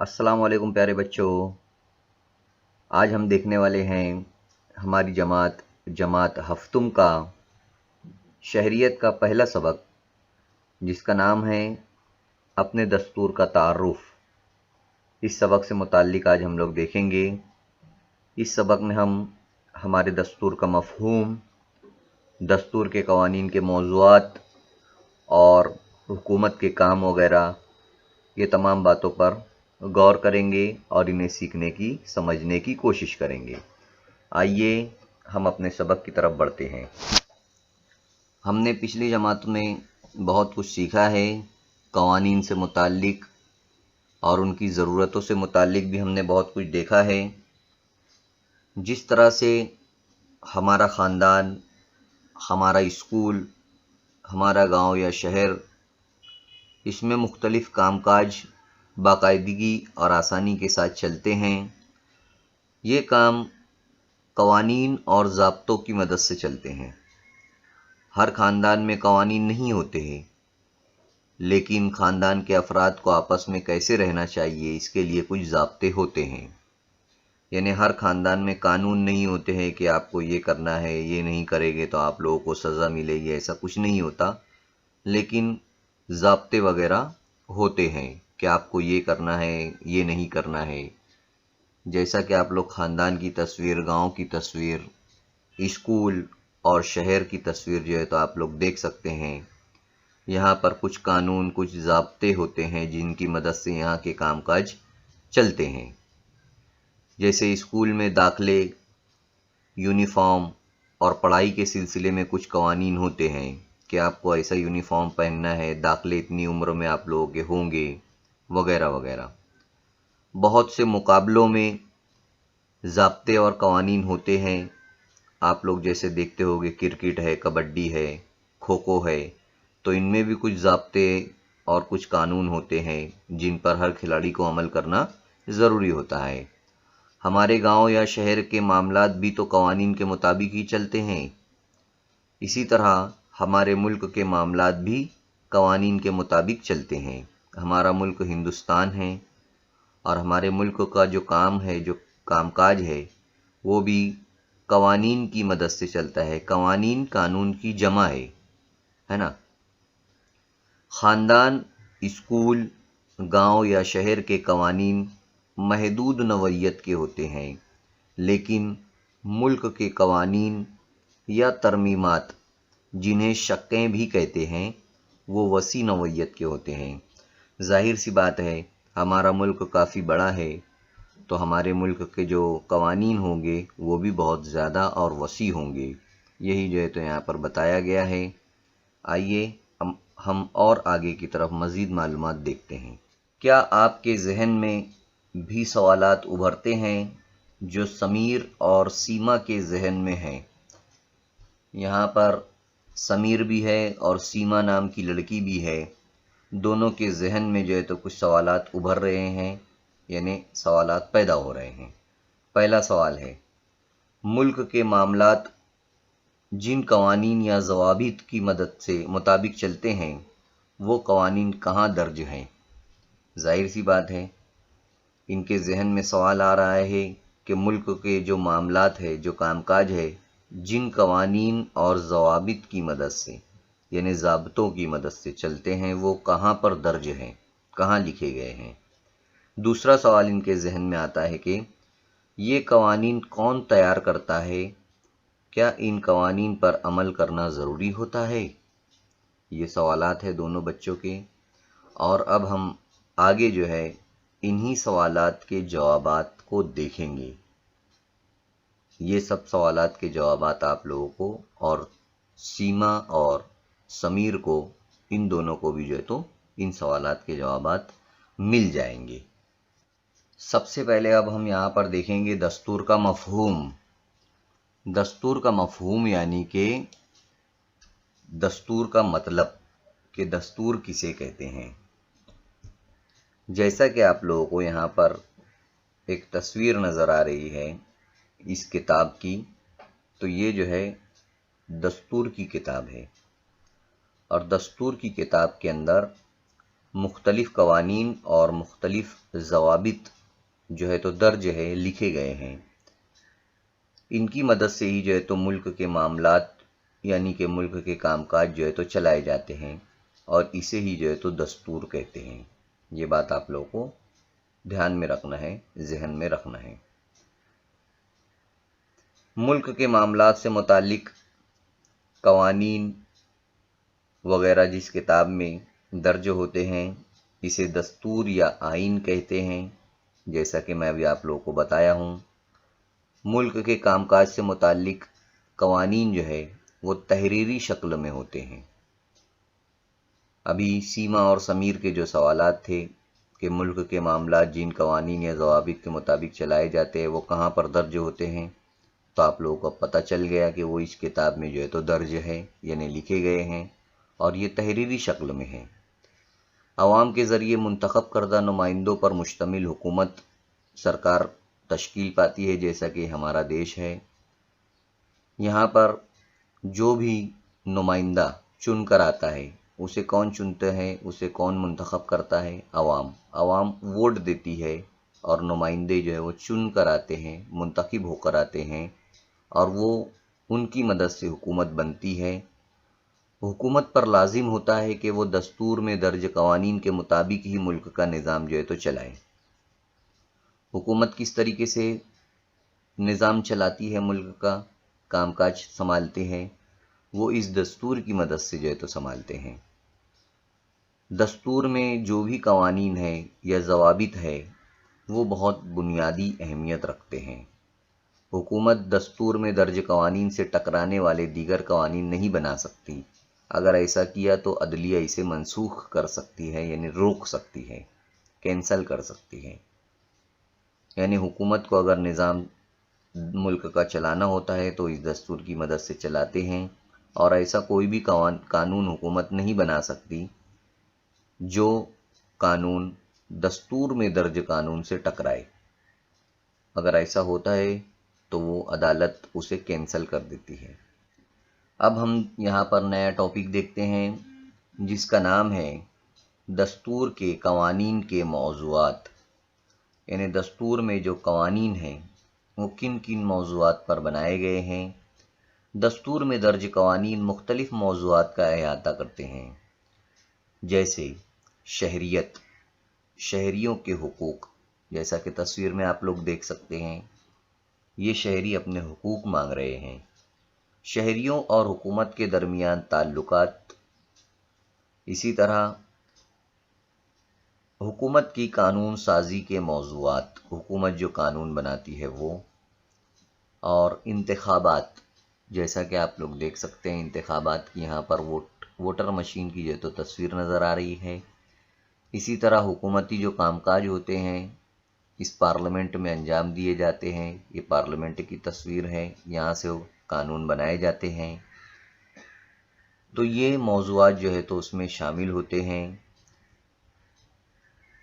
السلام علیکم پیارے بچوں، آج ہم دیکھنے والے ہیں ہماری جماعت ہفتم کا شہریت کا پہلا سبق، جس کا نام ہے اپنے دستور کا تعارف۔ اس سبق سے متعلق آج ہم لوگ دیکھیں گے۔ اس سبق میں ہم ہمارے دستور کا مفہوم، دستور کے قوانین کے موضوعات اور حکومت کے کام وغیرہ، یہ تمام باتوں پر غور کریں گے اور انہیں سیکھنے کی، سمجھنے کی کوشش کریں گے۔ آئیے ہم اپنے سبق کی طرف بڑھتے ہیں۔ ہم نے پچھلی جماعت میں بہت کچھ سیکھا ہے، قوانین سے متعلق اور ان کی ضرورتوں سے متعلق بھی ہم نے بہت کچھ دیکھا ہے۔ جس طرح سے ہمارا خاندان، ہمارا اسکول، ہمارا گاؤں یا شہر، اس میں مختلف کام کاج باقاعدگی اور آسانی کے ساتھ چلتے ہیں۔ یہ کام قوانین اور ضابطوں کی مدد سے چلتے ہیں۔ ہر خاندان میں قوانین نہیں ہوتے ہیں، لیکن خاندان کے افراد کو آپس میں کیسے رہنا چاہیے، اس کے لیے کچھ ضابطے ہوتے ہیں۔ یعنی ہر خاندان میں قانون نہیں ہوتے ہیں کہ آپ کو یہ کرنا ہے، یہ نہیں کرے گے تو آپ لوگوں کو سزا ملے گی، ایسا کچھ نہیں ہوتا، لیکن ضابطے وغیرہ ہوتے ہیں کہ آپ کو یہ کرنا ہے، یہ نہیں کرنا ہے۔ جیسا کہ آپ لوگ خاندان کی تصویر، گاؤں کی تصویر، اسکول اور شہر کی تصویر جو ہے تو آپ لوگ دیکھ سکتے ہیں۔ یہاں پر کچھ قانون، کچھ ضابطے ہوتے ہیں جن کی مدد سے یہاں کے کام کاج چلتے ہیں۔ جیسے اسکول میں داخلے، یونیفارم اور پڑھائی کے سلسلے میں کچھ قوانین ہوتے ہیں کہ آپ کو ایسا یونیفارم پہننا ہے، داخلے اتنی عمر میں آپ لوگوں کے ہوں گے، وغیرہ وغیرہ۔ بہت سے مقابلوں میں ضابطے اور قوانین ہوتے ہیں۔ آپ لوگ جیسے دیکھتے ہوگے کرکٹ ہے، کبڈی ہے، کھوکھو ہے، تو ان میں بھی کچھ ضابطے اور کچھ قانون ہوتے ہیں جن پر ہر کھلاڑی کو عمل کرنا ضروری ہوتا ہے۔ ہمارے گاؤں یا شہر کے معاملات بھی تو قوانین کے مطابق ہی چلتے ہیں۔ اسی طرح ہمارے ملک کے معاملات بھی قوانین کے مطابق چلتے ہیں۔ ہمارا ملک ہندوستان ہے اور ہمارے ملک کا جو کام ہے، جو کام کاج ہے، وہ بھی قوانین کی مدد سے چلتا ہے۔ قوانین قانون کی جمع ہے نا۔ خاندان، اسکول، گاؤں یا شہر کے قوانین محدود نوعیت کے ہوتے ہیں، لیکن ملک کے قوانین یا ترمیمات، جنہیں شقیں بھی کہتے ہیں، وہ وسیع نوعیت کے ہوتے ہیں۔ ظاہر سی بات ہے، ہمارا ملک کافی بڑا ہے، تو ہمارے ملک کے جو قوانین ہوں گے وہ بھی بہت زیادہ اور وسیع ہوں گے۔ یہی جو ہے تو یہاں پر بتایا گیا ہے۔ آئیے ہم اور آگے کی طرف مزید معلومات دیکھتے ہیں۔ کیا آپ کے ذہن میں بھی سوالات ابھرتے ہیں جو سمیر اور سیما کے ذہن میں ہیں؟ یہاں پر سمیر بھی ہے اور سیما نام کی لڑکی بھی ہے۔ دونوں کے ذہن میں جو ہے تو کچھ سوالات ابھر رہے ہیں، یعنی سوالات پیدا ہو رہے ہیں۔ پہلا سوال ہے، ملک کے معاملات جن قوانین یا ضوابط کی مدد سے مطابق چلتے ہیں، وہ قوانین کہاں درج ہیں؟ ظاہر سی بات ہے، ان کے ذہن میں سوال آ رہا ہے کہ ملک کے جو معاملات ہے، جو کام کاج ہے، جن قوانین اور ضوابط کی مدد سے، یعنی ضابطوں کی مدد سے چلتے ہیں، وہ کہاں پر درج ہیں، کہاں لکھے گئے ہیں۔ دوسرا سوال ان کے ذہن میں آتا ہے کہ یہ قوانین کون تیار کرتا ہے؟ کیا ان قوانین پر عمل کرنا ضروری ہوتا ہے؟ یہ سوالات ہیں دونوں بچوں کے، اور اب ہم آگے جو ہے انہی سوالات کے جوابات کو دیکھیں گے۔ یہ سب سوالات کے جوابات آپ لوگوں کو اور سیما اور سمیر کو، ان دونوں کو بھی جو ہے تو ان سوالات کے جوابات مل جائیں گے۔ سب سے پہلے اب ہم یہاں پر دیکھیں گے دستور کا مفہوم۔ دستور کا مفہوم یعنی کہ دستور کا مطلب، کہ دستور کسے کہتے ہیں۔ جیسا کہ آپ لوگوں کو یہاں پر ایک تصویر نظر آ رہی ہے اس کتاب کی، تو یہ جو ہے دستور کی کتاب ہے، اور دستور کی کتاب کے اندر مختلف قوانین اور مختلف ضوابط جو ہے تو درج ہے، لکھے گئے ہیں۔ ان کی مدد سے ہی جو ہے تو ملک کے معاملات یعنی کہ ملک کے کام کاج جو ہے تو چلائے جاتے ہیں، اور اسے ہی جو ہے تو دستور کہتے ہیں۔ یہ بات آپ لوگوں کو دھیان میں رکھنا ہے، ذہن میں رکھنا ہے۔ ملک کے معاملات سے متعلق قوانین وغیرہ جس کتاب میں درج ہوتے ہیں اسے دستور یا آئین کہتے ہیں، جیسا کہ میں ابھی آپ لوگوں کو بتایا ہوں۔ ملک کے کام کاج سے متعلق قوانین جو ہے وہ تحریری شکل میں ہوتے ہیں۔ ابھی سیما اور سمیر کے جو سوالات تھے کہ ملک کے معاملات جن قوانین یا ضوابط کے مطابق چلائے جاتے ہیں وہ کہاں پر درج ہوتے ہیں، تو آپ لوگوں کو پتہ چل گیا کہ وہ اس کتاب میں جو ہے تو درج ہے، یعنی لکھے گئے ہیں، اور یہ تحریری شکل میں ہیں۔ عوام کے ذریعے منتخب کردہ نمائندوں پر مشتمل حکومت سرکار تشکیل پاتی ہے، جیسا کہ ہمارا دیش ہے۔ یہاں پر جو بھی نمائندہ چن کر آتا ہے اسے کون چنتے ہیں، اسے کون منتخب کرتا ہے؟ عوام۔ عوام ووٹ دیتی ہے اور نمائندے جو ہے وہ چن کر آتے ہیں، منتخب ہو کر آتے ہیں، اور وہ ان کی مدد سے حکومت بنتی ہے۔ حکومت پر لازم ہوتا ہے کہ وہ دستور میں درج قوانین کے مطابق ہی ملک کا نظام جو ہے تو چلائے۔ حکومت کس طریقے سے نظام چلاتی ہے، ملک کا کام کاج سنبھالتے ہیں، وہ اس دستور کی مدد سے جو ہے تو سنبھالتے ہیں۔ دستور میں جو بھی قوانین ہیں یا ضوابط ہے وہ بہت بنیادی اہمیت رکھتے ہیں۔ حکومت دستور میں درج قوانین سے ٹکرانے والے دیگر قوانین نہیں بنا سکتی۔ اگر ایسا کیا تو عدلیہ اسے منسوخ کر سکتی ہے، یعنی روک سکتی ہے، کینسل کر سکتی ہے۔ یعنی حکومت کو اگر نظام ملک کا چلانا ہوتا ہے تو اس دستور کی مدد سے چلاتے ہیں، اور ایسا کوئی بھی قانون حکومت نہیں بنا سکتی جو قانون دستور میں درج قانون سے ٹکرائے۔ اگر ایسا ہوتا ہے تو وہ عدالت اسے کینسل کر دیتی ہے۔ اب ہم یہاں پر نیا ٹاپک دیکھتے ہیں جس کا نام ہے دستور کے قوانین کے موضوعات، یعنی دستور میں جو قوانین ہیں وہ کن کن موضوعات پر بنائے گئے ہیں۔ دستور میں درج قوانین مختلف موضوعات کا احاطہ کرتے ہیں، جیسے شہریت، شہریوں کے حقوق، جیسا کہ تصویر میں آپ لوگ دیکھ سکتے ہیں، یہ شہری اپنے حقوق مانگ رہے ہیں۔ شہریوں اور حکومت کے درمیان تعلقات، اسی طرح حکومت کی قانون سازی کے موضوعات، حکومت جو قانون بناتی ہے وہ، اور انتخابات، جیسا کہ آپ لوگ دیکھ سکتے ہیں انتخابات کی یہاں پر ووٹر مشین کی جو تو تصویر نظر آ رہی ہے۔ اسی طرح حکومتی جو کام کاج ہوتے ہیں اس پارلیمنٹ میں انجام دیے جاتے ہیں، یہ پارلیمنٹ کی تصویر ہے، یہاں سے قانون بنائے جاتے ہیں۔ تو یہ موضوعات جو ہے تو اس میں شامل ہوتے ہیں۔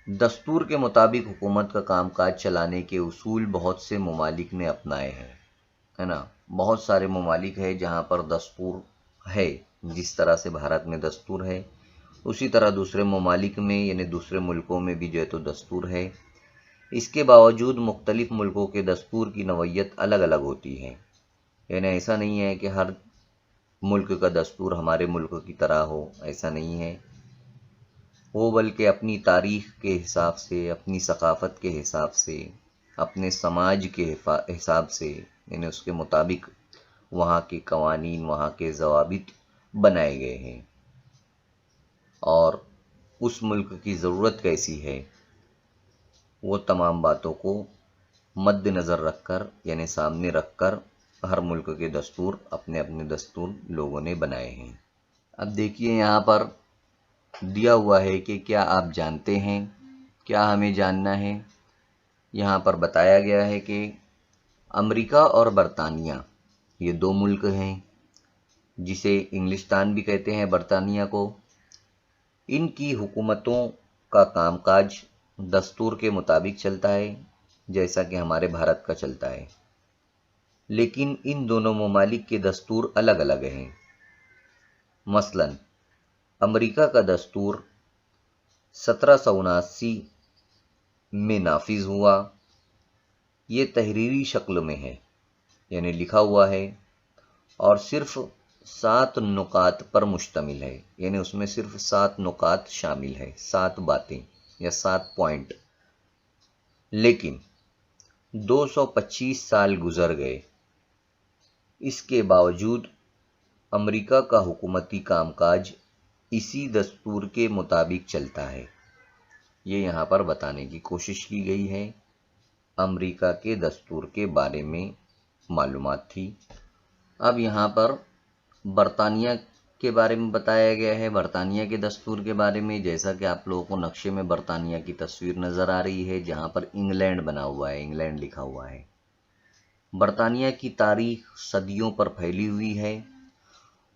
دستور کے مطابق حکومت کا کام کاج چلانے کے اصول بہت سے ممالک نے اپنائے ہیں، ہے نا۔ بہت سارے ممالک ہیں جہاں پر دستور ہے، جس طرح سے بھارت میں دستور ہے اسی طرح دوسرے ممالک میں یعنی دوسرے ملکوں میں بھی جو ہے تو دستور ہے۔ اس کے باوجود مختلف ملکوں کے دستور کی نوعیت الگ الگ ہوتی ہے، یعنی ایسا نہیں ہے کہ ہر ملک کا دستور ہمارے ملک کی طرح ہو، ایسا نہیں ہے۔ وہ بلکہ اپنی تاریخ کے حساب سے، اپنی ثقافت کے حساب سے، اپنے سماج کے حساب سے، یعنی اس کے مطابق وہاں کے قوانین، وہاں کے ضوابط بنائے گئے ہیں، اور اس ملک کی ضرورت کیسی ہے وہ تمام باتوں کو مد نظر رکھ کر، یعنی سامنے رکھ کر ہر ملک کے دستور، اپنے اپنے دستور لوگوں نے بنائے ہیں۔ اب دیکھیے یہاں پر دیا ہوا ہے کہ کیا آپ جانتے ہیں، کیا ہمیں جاننا ہے۔ یہاں پر بتایا گیا ہے کہ امریکہ اور برطانیہ یہ دو ملک ہیں، جسے انگلستان بھی کہتے ہیں برطانیہ کو۔ ان کی حکومتوں کا کام کاج دستور کے مطابق چلتا ہے، جیسا کہ ہمارے بھارت کا چلتا ہے، لیکن ان دونوں ممالک کے دستور الگ الگ ہیں۔ مثلا امریکہ کا دستور 1779 میں نافذ ہوا۔ یہ تحریری شکل میں ہے، یعنی لکھا ہوا ہے، اور صرف 7 نکات پر مشتمل ہے، یعنی اس میں صرف 7 نکات شامل ہے، 7 باتیں یا 7 پوائنٹ۔ لیکن 225 سال گزر گئے، اس کے باوجود امریکہ کا حکومتی کام کاج اسی دستور کے مطابق چلتا ہے۔ یہ یہاں پر بتانے کی کوشش کی گئی ہے۔ امریکہ کے دستور کے بارے میں معلومات تھی۔ اب یہاں پر برطانیہ کے بارے میں بتایا گیا ہے، برطانیہ کے دستور کے بارے میں، جیسا کہ آپ لوگوں کو نقشے میں برطانیہ کی تصویر نظر آ رہی ہے، جہاں پر انگلینڈ بنا ہوا ہے، انگلینڈ لکھا ہوا ہے۔ برطانیہ کی تاریخ صدیوں پر پھیلی ہوئی ہے۔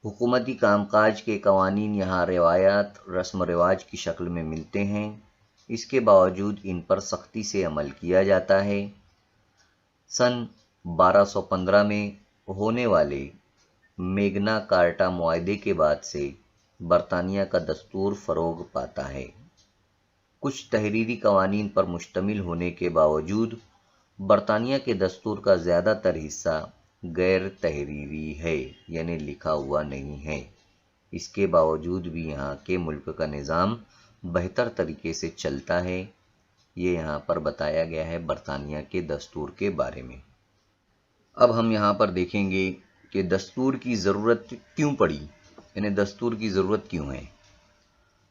حکومتی کام کاج کے قوانین یہاں روایات، رسم و رواج کی شکل میں ملتے ہیں، اس کے باوجود ان پر سختی سے عمل کیا جاتا ہے۔ سن 1215 میں ہونے والے میگنا کارٹا معاہدے کے بعد سے برطانیہ کا دستور فروغ پاتا ہے۔ کچھ تحریری قوانین پر مشتمل ہونے کے باوجود برطانیہ کے دستور کا زیادہ تر حصہ غیر تحریری ہے، یعنی لکھا ہوا نہیں ہے۔ اس کے باوجود بھی یہاں کے ملک کا نظام بہتر طریقے سے چلتا ہے۔ یہ یہاں پر بتایا گیا ہے برطانیہ کے دستور کے بارے میں۔ اب ہم یہاں پر دیکھیں گے کہ دستور کی ضرورت کیوں پڑی، یعنی دستور کی ضرورت کیوں ہے۔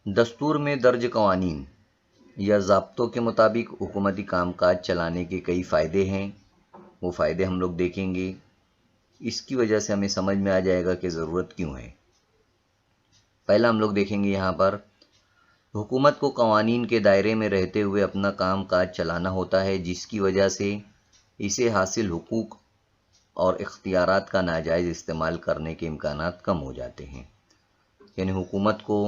دستور میں درج قوانین یا ضابطوں کے مطابق حکومتی کام کاج چلانے کے کئی فائدے ہیں، وہ فائدے ہم لوگ دیکھیں گے۔ اس کی وجہ سے ہمیں سمجھ میں آ جائے گا کہ ضرورت کیوں ہے۔ پہلا ہم لوگ دیکھیں گے یہاں پر حکومت کو قوانین کے دائرے میں رہتے ہوئے اپنا کام کاج چلانا ہوتا ہے، جس کی وجہ سے اسے حاصل حقوق اور اختیارات کا ناجائز استعمال کرنے کے امکانات کم ہو جاتے ہیں۔ یعنی حکومت کو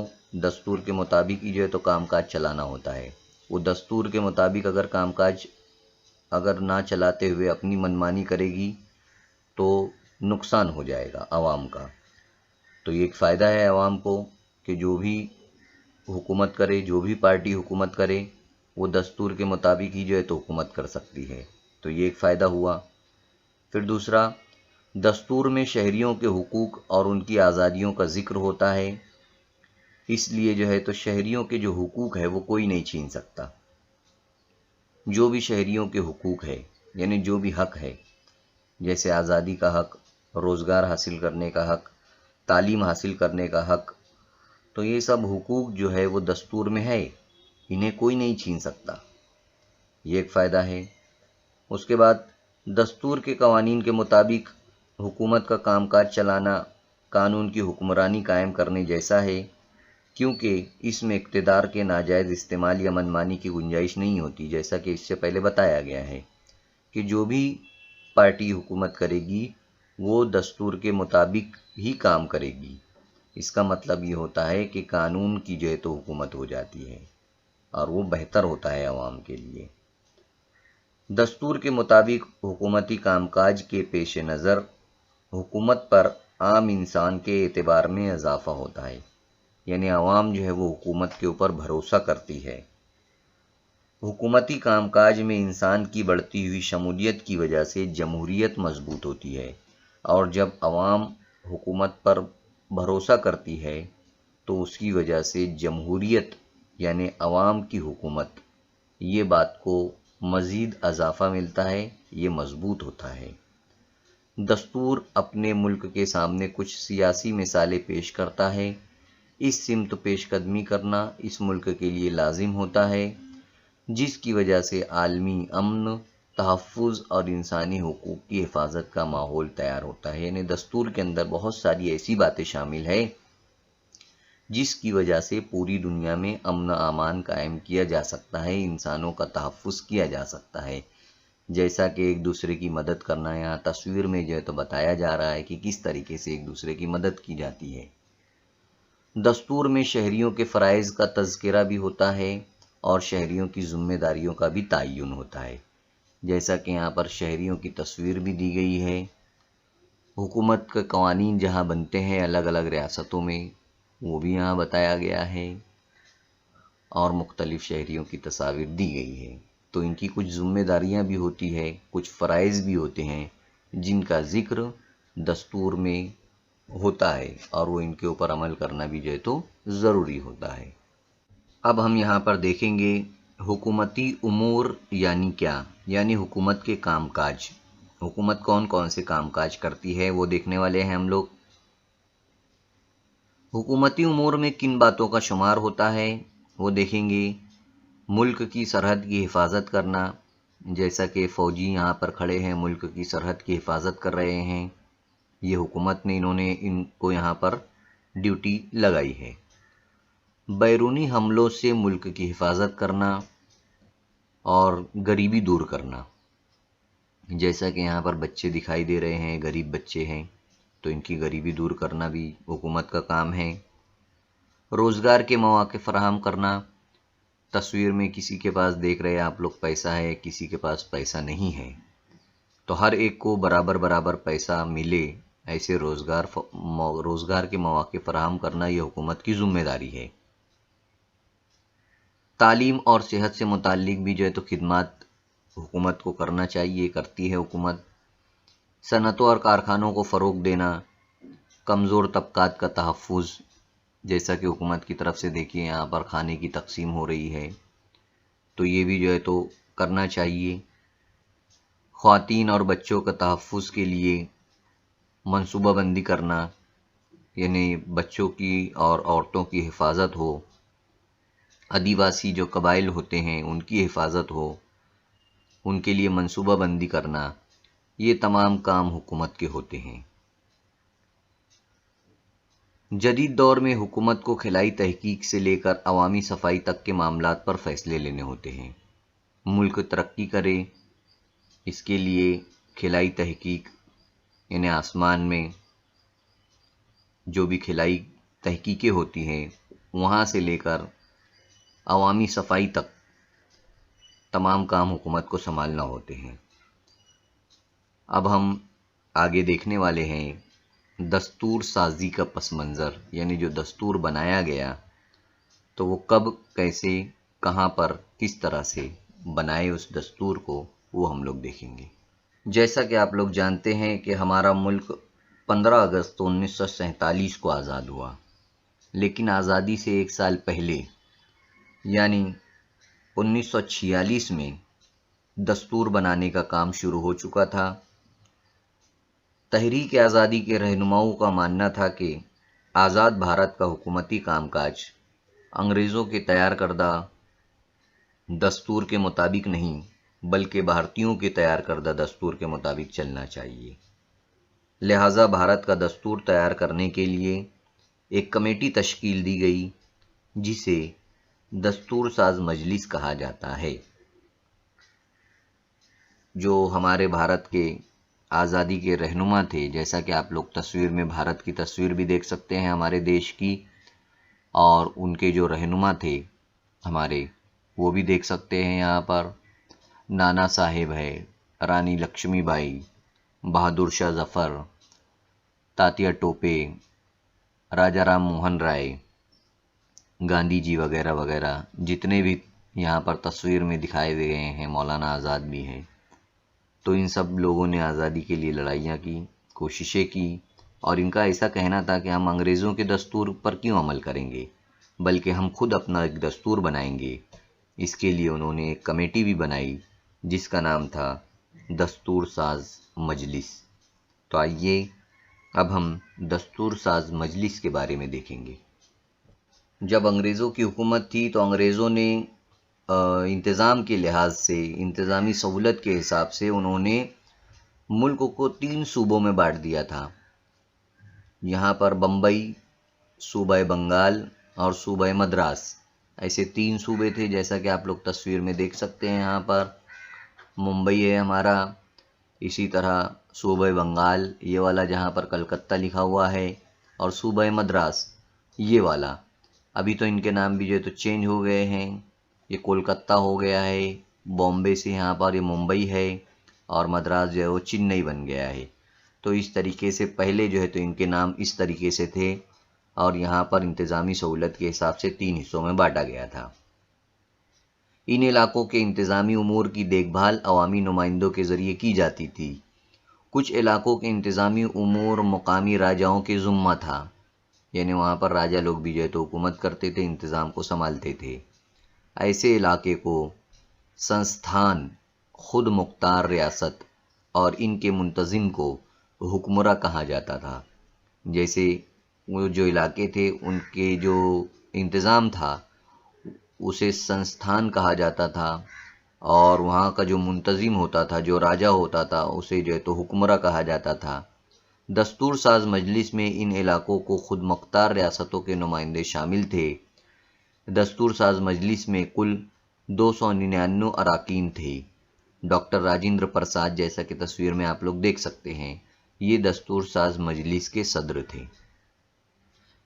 دستور کے مطابق ہی جو ہے تو کام کاج چلانا ہوتا ہے۔ وہ دستور کے مطابق اگر کام کاج نہ چلاتے ہوئے اپنی منمانی کرے گی تو نقصان ہو جائے گا عوام کا۔ تو یہ ایک فائدہ ہے عوام کو کہ جو بھی حکومت کرے، جو بھی پارٹی حکومت کرے، وہ دستور کے مطابق ہی جو ہے تو حکومت کر سکتی ہے۔ تو یہ ایک فائدہ ہوا۔ پھر دوسرا، دستور میں شہریوں کے حقوق اور ان کی آزادیوں کا ذکر ہوتا ہے، اس لیے جو ہے تو شہریوں کے جو حقوق ہے وہ کوئی نہیں چھین سکتا۔ جو بھی شہریوں کے حقوق ہے، یعنی جو بھی حق ہے، جیسے آزادی کا حق، روزگار حاصل کرنے کا حق، تعلیم حاصل کرنے کا حق، تو یہ سب حقوق جو ہے وہ دستور میں ہے، انہیں کوئی نہیں چھین سکتا۔ یہ ایک فائدہ ہے۔ اس کے بعد دستور کے قوانین کے مطابق حکومت کا کام کاج چلانا قانون کی حکمرانی قائم کرنے جیسا ہے، کیونکہ اس میں اقتدار کے ناجائز استعمال یا منمانی کی گنجائش نہیں ہوتی، جیسا کہ اس سے پہلے بتایا گیا ہے کہ جو بھی پارٹی حکومت کرے گی وہ دستور کے مطابق ہی کام کرے گی۔ اس کا مطلب یہ ہوتا ہے کہ قانون کی جو ہے تو حکومت ہو جاتی ہے اور وہ بہتر ہوتا ہے عوام کے لیے۔ دستور کے مطابق حکومتی کام کاج کے پیش نظر حکومت پر عام انسان کے اعتبار میں اضافہ ہوتا ہے، یعنی عوام جو ہے وہ حکومت کے اوپر بھروسہ کرتی ہے۔ حکومتی کام کاج میں انسان کی بڑھتی ہوئی شمولیت کی وجہ سے جمہوریت مضبوط ہوتی ہے، اور جب عوام حکومت پر بھروسہ کرتی ہے تو اس کی وجہ سے جمہوریت یعنی عوام کی حکومت، یہ بات کو مزید اضافہ ملتا ہے، یہ مضبوط ہوتا ہے۔ دستور اپنے ملک کے سامنے کچھ سیاسی مثالیں پیش کرتا ہے۔ اس سمت پیش قدمی کرنا اس ملک کے لیے لازم ہوتا ہے، جس کی وجہ سے عالمی امن، تحفظ اور انسانی حقوق کی حفاظت کا ماحول تیار ہوتا ہے۔ یعنی دستور کے اندر بہت ساری ایسی باتیں شامل ہیں جس کی وجہ سے پوری دنیا میں امن و امان قائم کیا جا سکتا ہے، انسانوں کا تحفظ کیا جا سکتا ہے، جیسا کہ ایک دوسرے کی مدد کرنا۔ یہاں تصویر میں جو ہے تو بتایا جا رہا ہے کہ کس طریقے سے ایک دوسرے کی مدد کی جاتی ہے۔ دستور میں شہریوں کے فرائض کا تذکرہ بھی ہوتا ہے اور شہریوں کی ذمہ داریوں کا بھی تعین ہوتا ہے، جیسا کہ یہاں پر شہریوں کی تصویر بھی دی گئی ہے۔ حکومت کے قوانین جہاں بنتے ہیں الگ الگ ریاستوں میں، وہ بھی یہاں بتایا گیا ہے۔ اور مختلف شہریوں کی تصاویر دی گئی ہے۔ تو ان کی کچھ ذمہ داریاں بھی ہوتی ہے، کچھ فرائض بھی ہوتے ہیں جن کا ذکر دستور میں ہوتا ہے، اور وہ ان کے اوپر عمل کرنا بھی جو ہے تو ضروری ہوتا ہے۔ اب ہم یہاں پر دیکھیں گے حکومتی امور یعنی کیا، یعنی حکومت کے کام کاج۔ حکومت کون کون سے کام کاج کرتی ہے وہ دیکھنے والے ہیں ہم لوگ۔ حکومتی امور میں کن باتوں کا شمار ہوتا ہے وہ دیکھیں گے۔ ملک کی سرحد کی حفاظت کرنا، جیسا کہ فوجی یہاں پر کھڑے ہیں ملک کی سرحد کی حفاظت کر رہے ہیں، یہ حکومت نے انہوں نے ان کو یہاں پر ڈیوٹی لگائی ہے۔ بیرونی حملوں سے ملک کی حفاظت کرنا اور غریبی دور کرنا، جیسا کہ یہاں پر بچے دکھائی دے رہے ہیں، غریب بچے ہیں، تو ان کی غریبی دور کرنا بھی حکومت کا کام ہے۔ روزگار کے مواقع فراہم کرنا، تصویر میں کسی کے پاس دیکھ رہے ہیں آپ لوگ پیسہ ہے، کسی کے پاس پیسہ نہیں ہے، تو ہر ایک کو برابر برابر پیسہ ملے، ایسے روزگار کے مواقع فراہم کرنا یہ حکومت کی ذمہ داری ہے۔ تعلیم اور صحت سے متعلق بھی جو ہے تو خدمات حکومت کو کرنا چاہیے، کرتی ہے حکومت۔ صنعتوں اور کارخانوں کو فروغ دینا، کمزور طبقات کا تحفظ، جیسا کہ حکومت کی طرف سے دیکھیے یہاں پر کھانے کی تقسیم ہو رہی ہے، تو یہ بھی جو ہے تو کرنا چاہیے۔ خواتین اور بچوں کا تحفظ کے لیے منصوبہ بندی کرنا، یعنی بچوں کی اور عورتوں کی حفاظت ہو، آدیواسی جو قبائل ہوتے ہیں ان کی حفاظت ہو، ان کے لیے منصوبہ بندی کرنا، یہ تمام کام حکومت کے ہوتے ہیں۔ جدید دور میں حکومت کو خلائی تحقیق سے لے کر عوامی صفائی تک کے معاملات پر فیصلے لینے ہوتے ہیں۔ ملک ترقی کرے اس کے لیے خلائی تحقیق، یعنی آسمان میں جو بھی خلائی تحقیقیں ہوتی ہیں وہاں سے لے کر عوامی صفائی تک تمام کام حکومت کو سنبھالنا ہوتے ہیں۔ اب ہم آگے دیکھنے والے ہیں دستور سازی کا پس منظر، یعنی جو دستور بنایا گیا تو وہ کب، کیسے، کہاں پر، کس طرح سے بنائے اس دستور کو، وہ ہم لوگ دیکھیں گے۔ جیسا کہ آپ لوگ جانتے ہیں کہ ہمارا ملک 15 اگست 1947 کو آزاد ہوا، لیکن آزادی سے ایک سال پہلے یعنی 1946 میں دستور بنانے کا کام شروع ہو چکا تھا۔ تحریک آزادی کے رہنماؤں کا ماننا تھا کہ آزاد بھارت کا حکومتی کام کاج انگریزوں کے تیار کردہ دستور کے مطابق نہیں بلکہ بھارتیوں کے تیار کردہ دستور کے مطابق چلنا چاہیے۔ لہٰذا بھارت کا دستور تیار کرنے کے لیے ایک کمیٹی تشکیل دی گئی جسے دستور ساز مجلس کہا جاتا ہے، جو ہمارے بھارت کے آزادی کے رہنما تھے۔ جیسا کہ آپ لوگ تصویر میں بھارت کی تصویر بھی دیکھ سکتے ہیں ہمارے دیش کی، اور ان کے جو رہنما تھے ہمارے وہ بھی دیکھ سکتے ہیں یہاں پر۔ نانا صاحب ہے، رانی لکشمی بائی، بہادر شاہ ظفر، تاتیا ٹوپے، راجا رام موہن رائے، گاندھی جی وغیرہ وغیرہ، جتنے بھی یہاں پر تصویر میں دکھائے گئے ہیں، مولانا آزاد بھی ہیں، تو ان سب لوگوں نے آزادی کے لیے لڑائیاں کی، کوششیں کی، اور ان کا ایسا کہنا تھا کہ ہم انگریزوں کے دستور پر کیوں عمل کریں گے، بلکہ ہم خود اپنا ایک دستور بنائیں گے۔ اس کے لیے انہوں نے ایک کمیٹی بھی بنائی جس کا نام تھا دستور ساز مجلس۔ تو آئیے اب ہم دستور ساز مجلس کے بارے میں دیکھیں گے۔ جب انگریزوں کی حکومت تھی تو انگریزوں نے انتظام کے لحاظ سے، انتظامی سہولت کے حساب سے انہوں نے ملک کو 3 صوبوں میں بانٹ دیا تھا۔ یہاں پر بمبئی، صوبہ بنگال اور صوبہ مدراس، ایسے 3 صوبے تھے، جیسا کہ آپ لوگ تصویر میں دیکھ سکتے ہیں۔ یہاں پر ممبئی ہے ہمارا، اسی طرح صوبہ بنگال یہ والا جہاں پر کلکتہ لکھا ہوا ہے، اور صوبہ مدراس یہ والا، ابھی تو ان کے نام بھی جو ہے تو چینج ہو گئے ہیں، یہ کولکتہ ہو گیا ہے، بامبے سے یہاں پر یہ ممبئی ہے، اور مدراس جو ہے وہ چنئی بن گیا ہے۔ تو اس طریقے سے پہلے جو ہے تو ان کے نام اس طریقے سے تھے، اور یہاں پر انتظامی سہولت کے حساب سے 3 حصوں میں بانٹا گیا تھا۔ ان علاقوں کے انتظامی امور کی دیکھ بھال عوامی نمائندوں کے ذریعے کی جاتی تھی۔ کچھ علاقوں کے انتظامی امور مقامی راجاؤں کے ذمہ تھا، یعنی وہاں پر راجا لوگ بھی جو ہے تو حکومت کرتے تھے، انتظام کو سنبھالتے تھے۔ ایسے علاقے کو سنستھان، خود مختار ریاست اور ان کے منتظم کو حکمراں کہا جاتا تھا۔ جیسے وہ جو علاقے تھے ان کے جو انتظام تھا اسے سنستھان کہا جاتا تھا، اور وہاں کا جو منتظم ہوتا تھا، جو راجا ہوتا تھا، اسے جو ہے تو حکمراں کہا جاتا تھا۔ دستور ساز مجلس میں ان علاقوں کو خود مختار ریاستوں کے نمائندے شامل تھے۔ دستور ساز مجلس میں کل 299 اراکین تھے۔ ڈاکٹر راجندر پرساد، جیسا کہ تصویر میں آپ لوگ دیکھ سکتے ہیں، یہ دستور ساز مجلس کے صدر تھے۔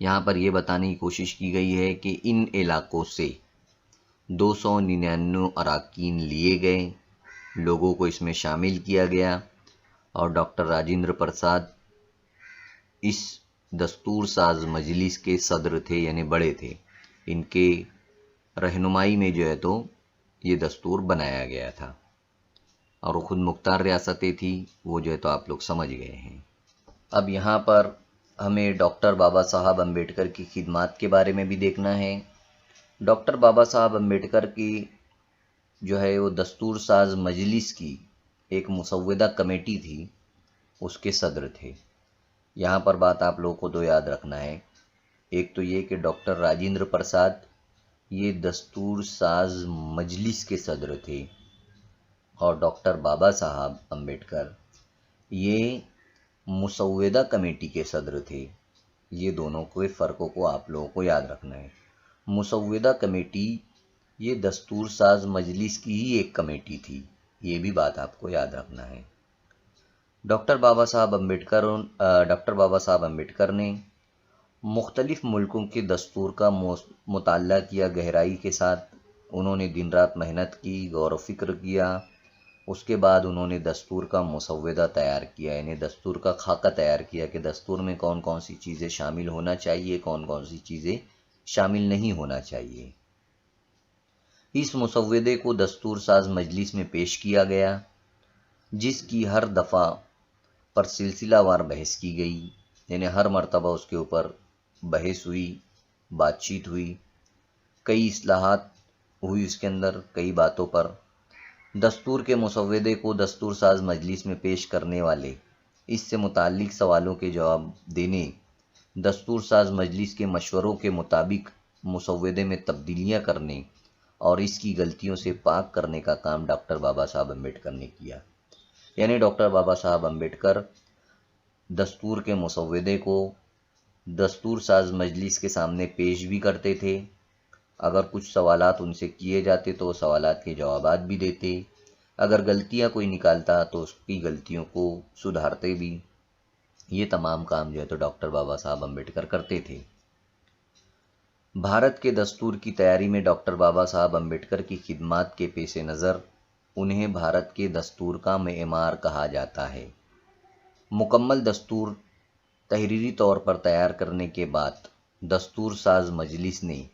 یہاں پر یہ بتانے کی کوشش کی گئی ہے کہ ان علاقوں سے 299 اراکین لیے گئے، لوگوں کو اس میں شامل کیا گیا، اور ڈاکٹر راجندر پرساد اس دستور ساز مجلس کے صدر تھے، یعنی بڑے تھے۔ ان کے رہنمائی میں جو ہے تو یہ دستور بنایا گیا تھا، اور وہ خود مختار ریاستیں تھی، وہ جو ہے تو آپ لوگ سمجھ گئے ہیں۔ اب یہاں پر ہمیں ڈاکٹر بابا صاحب امبیڈکر کی خدمات کے بارے میں بھی دیکھنا ہے۔ ڈاکٹر بابا صاحب امبیڈکر کی جو ہے وہ دستور ساز مجلس کی ایک مسودہ کمیٹی تھی، اس کے صدر تھے۔ یہاں پر بات آپ لوگوں کو دو یاد رکھنا ہے، ایک تو یہ کہ ڈاکٹر راجندر پرساد یہ دستور ساز مجلس کے صدر تھے، اور ڈاکٹر بابا صاحب امبیڈکر یہ مسودہ کمیٹی کے صدر تھے۔ یہ دونوں کے فرقوں کو آپ لوگوں کو یاد رکھنا ہے۔ مسودہ کمیٹی یہ دستور ساز مجلس کی ہی ایک کمیٹی تھی، یہ بھی بات آپ کو یاد رکھنا ہے۔ ڈاکٹر بابا صاحب امبیڈکر نے مختلف ملکوں کے دستور کا مطالعہ کیا گہرائی کے ساتھ۔ انہوں نے دن رات محنت کی، غور و فکر کیا، اس کے بعد انہوں نے دستور کا مسودہ تیار کیا، یعنی دستور کا خاکہ تیار کیا کہ دستور میں کون کون سی چیزیں شامل ہونا چاہیے، کون کون سی چیزیں شامل نہیں ہونا چاہیے۔ اس مسودے کو دستور ساز مجلس میں پیش کیا گیا، جس کی ہر دفعہ پر سلسلہ وار بحث کی گئی، یعنی ہر مرتبہ اس کے اوپر بحث ہوئی، بات چیت ہوئی، کئی اصلاحات ہوئی اس کے اندر، کئی باتوں پر۔ دستور کے مسودے کو دستور ساز مجلس میں پیش کرنے والے اس سے متعلق سوالوں کے جواب دینے، دستور ساز مجلس کے مشوروں کے مطابق مسودے میں تبدیلیاں کرنے اور اس کی غلطیوں سے پاک کرنے کا کام ڈاکٹر بابا صاحب امبیڈکر نے کیا۔ یعنی ڈاکٹر بابا صاحب امبیڈکر دستور کے مسودے کو دستور ساز مجلس کے سامنے پیش بھی کرتے تھے، اگر کچھ سوالات ان سے کیے جاتے تو وہ سوالات کے جوابات بھی دیتے، اگر غلطیاں کوئی نکالتا تو اس کی غلطیوں کو سدھارتے بھی۔ یہ تمام کام جو ہے تو ڈاکٹر بابا صاحب امبیڈکر کرتے تھے۔ بھارت کے دستور کی تیاری میں ڈاکٹر بابا صاحب امبیڈکر کی خدمات کے پیش نظر انہیں بھارت کے دستور کا معمار کہا جاتا ہے۔ مکمل دستور تحریری طور پر تیار کرنے کے بعد دستور ساز مجلس نے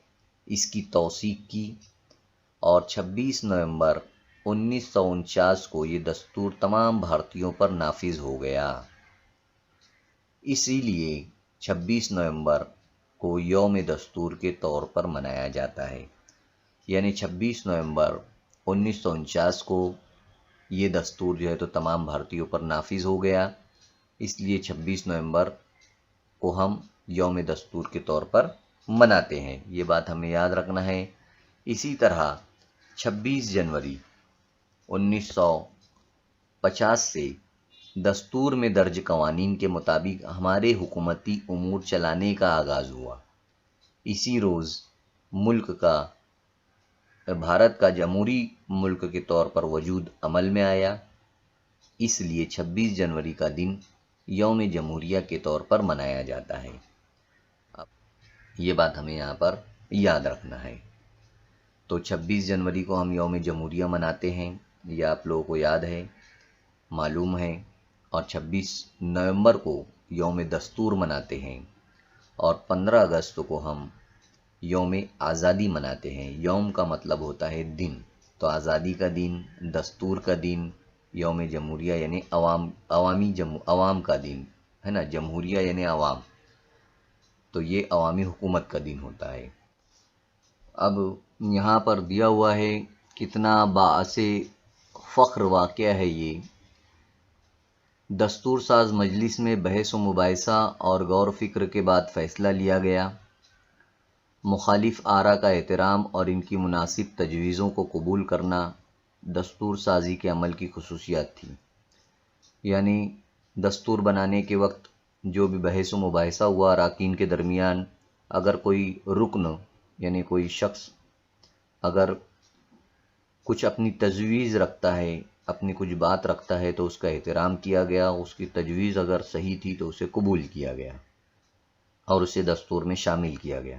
اس کی توثیق کی، اور 26 نومبر 1949 کو یہ دستور تمام بھارتیوں پر نافذ ہو گیا۔ اسی لیے 26 نومبر کو یوم دستور کے طور پر منایا جاتا ہے، یعنی 26 نومبر 1949 کو یہ دستور جو ہے تو تمام بھارتیوں پر نافذ ہو گیا، اس لیے 26 نومبر کو ہم یوم دستور کے طور پر مناتے ہیں، یہ بات ہمیں یاد رکھنا ہے۔ اسی طرح 26 جنوری 1950 سے دستور میں درج قوانین کے مطابق ہمارے حکومتی امور چلانے کا آغاز ہوا۔ اسی روز ملک کا بھارت کا جمہوری ملک کے طور پر وجود عمل میں آیا، اس لیے 26 جنوری کا دن یوم جمہوریہ کے طور پر منایا جاتا ہے۔ یہ بات ہمیں یہاں پر یاد رکھنا ہے۔ تو 26 جنوری کو ہم یوم جمہوریہ مناتے ہیں، یہ آپ لوگوں کو یاد ہے، معلوم ہے، اور 26 نومبر کو یوم دستور مناتے ہیں، اور 15 اگست کو ہم یوم آزادی مناتے ہیں۔ یوم کا مطلب ہوتا ہے دن، تو آزادی کا دن، دستور کا دن، یوم جمہوریہ یعنی عوام کا دن ہے نا، جمہوریہ یعنی عوام، تو یہ عوامی حکومت کا دن ہوتا ہے۔ اب یہاں پر دیا ہوا ہے، کتنا باعث فخر واقعہ ہے یہ۔ دستور ساز مجلس میں بحث و مباحثہ اور غور و فکر کے بعد فیصلہ لیا گیا۔ مخالف آراء کا احترام اور ان کی مناسب تجویزوں کو قبول کرنا دستور سازی کے عمل کی خصوصیات تھی۔ یعنی دستور بنانے کے وقت جو بھی بحث و مباحثہ ہوا اراکین کے درمیان، اگر کوئی رکن یعنی کوئی شخص اگر کچھ اپنی تجویز رکھتا ہے، اپنی کچھ بات رکھتا ہے، تو اس کا احترام کیا گیا، اس کی تجویز اگر صحیح تھی تو اسے قبول کیا گیا اور اسے دستور میں شامل کیا گیا۔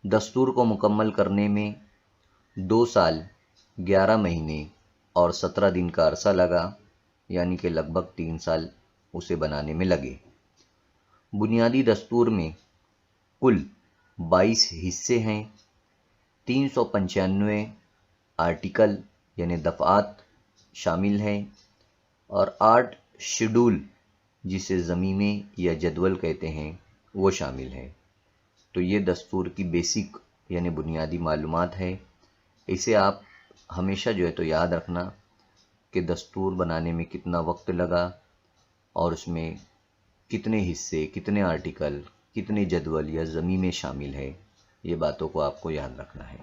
دستور کو مکمل کرنے میں 2 سال 11 مہینے اور 17 دن کا عرصہ لگا، یعنی کہ لگ بھگ 3 سال اسے بنانے میں لگے۔ بنیادی دستور میں کل 22 حصے ہیں، 395 آرٹیکل یعنی دفعات شامل ہیں، اور 8 شیڈول جسے ضمیمے یا جدول کہتے ہیں وہ شامل ہیں۔ تو یہ دستور کی بیسک یعنی بنیادی معلومات ہے۔ اسے آپ ہمیشہ جو ہے تو یاد رکھنا کہ دستور بنانے میں کتنا وقت لگا اور اس میں کتنے حصے، کتنے آرٹیکل، کتنے جدول یا ضمیمے شامل ہے، یہ باتوں کو آپ کو یاد رکھنا ہے۔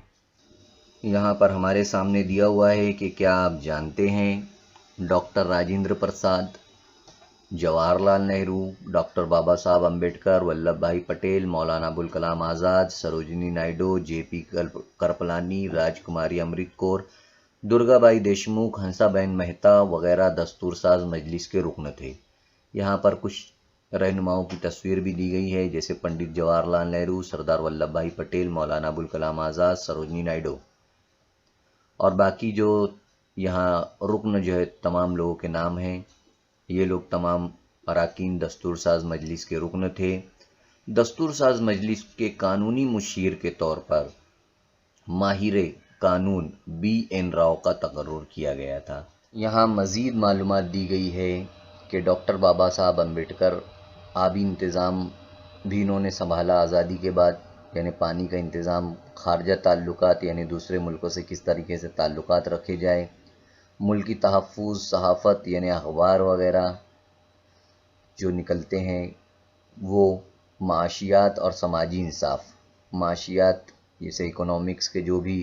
یہاں پر ہمارے سامنے دیا ہوا ہے کہ کیا آپ جانتے ہیں ڈاکٹر راجندر پرساد، جواہر لال نہرو، ڈاکٹر بابا صاحب امبیڈکر، ولبھ بھائی پٹیل، مولانا ابوالکلام آزاد، سروجنی نائیڈو، جے پی کرپلانی، راج کماری امرت کور، درگا بائی دیشمکھ، ہنسا بہن مہتا وغیرہ دستور ساز مجلس کے رکن تھے۔ یہاں پر کچھ رہنماؤں کی تصویر بھی دی گئی ہے، جیسے پنڈت جواہر لال نہرو، سردار ولبھ بھائی پٹیل، مولانا ابوالکلام آزاد، سروجنی نائیڈو، اور باقی جو یہاں رکن جو ہے تمام لوگوں کے نام ہیں۔ یہ لوگ تمام اراکین دستور ساز مجلس کے رکن تھے۔ دستور ساز مجلس کے قانونی مشیر کے طور پر ماہر قانون BN راؤ کا تقرر کیا گیا تھا۔ یہاں مزید معلومات دی گئی ہے کہ ڈاکٹر بابا صاحب امبیڈکر آبی انتظام بھی انہوں نے سنبھالا آزادی کے بعد، یعنی پانی کا انتظام، خارجہ تعلقات یعنی دوسرے ملکوں سے کس طریقے سے تعلقات رکھے جائے، ملکی تحفظ، صحافت یعنی اخبار وغیرہ جو نکلتے ہیں وہ، معاشیات اور سماجی انصاف، معاشیات جیسے اکنامکس کے جو بھی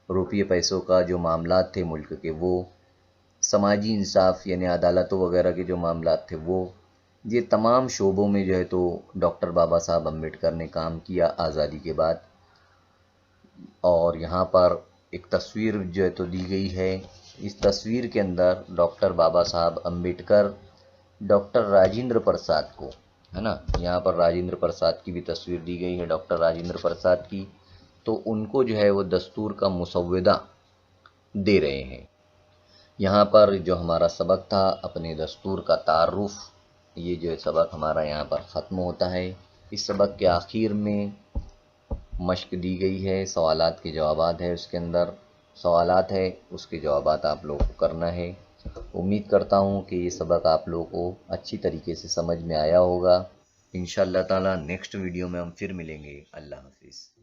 روپیے پیسوں کا جو معاملات تھے ملک کے وہ، سماجی انصاف یعنی عدالتوں وغیرہ کے جو معاملات تھے وہ، یہ تمام شعبوں میں جو ہے تو ڈاکٹر بابا صاحب امبیڈکر نے کام کیا آزادی کے بعد۔ اور یہاں پر ایک تصویر جو ہے تو دی گئی ہے، اس تصویر کے اندر ڈاکٹر بابا صاحب امبیڈکر ڈاکٹر راجندر پرساد کو، ہے نا، یہاں پر راجندر پرساد کی بھی تصویر دی گئی ہے، ڈاکٹر راجندر پرساد کی، تو ان کو جو ہے وہ دستور کا مسودہ دے رہے ہیں۔ یہاں پر جو ہمارا سبق تھا اپنے دستور کا تعارف، یہ جو سبق ہمارا یہاں پر ختم ہوتا ہے۔ اس سبق کے آخر میں مشق دی گئی ہے، سوالات کے جوابات ہے، اس کے اندر سوالات ہے، اس کے جوابات آپ لوگوں کو کرنا ہے۔ امید کرتا ہوں کہ یہ سبق آپ لوگوں کو اچھی طریقے سے سمجھ میں آیا ہوگا۔ انشاءاللہ تعالی نیکسٹ ویڈیو میں ہم پھر ملیں گے۔ اللہ حافظ۔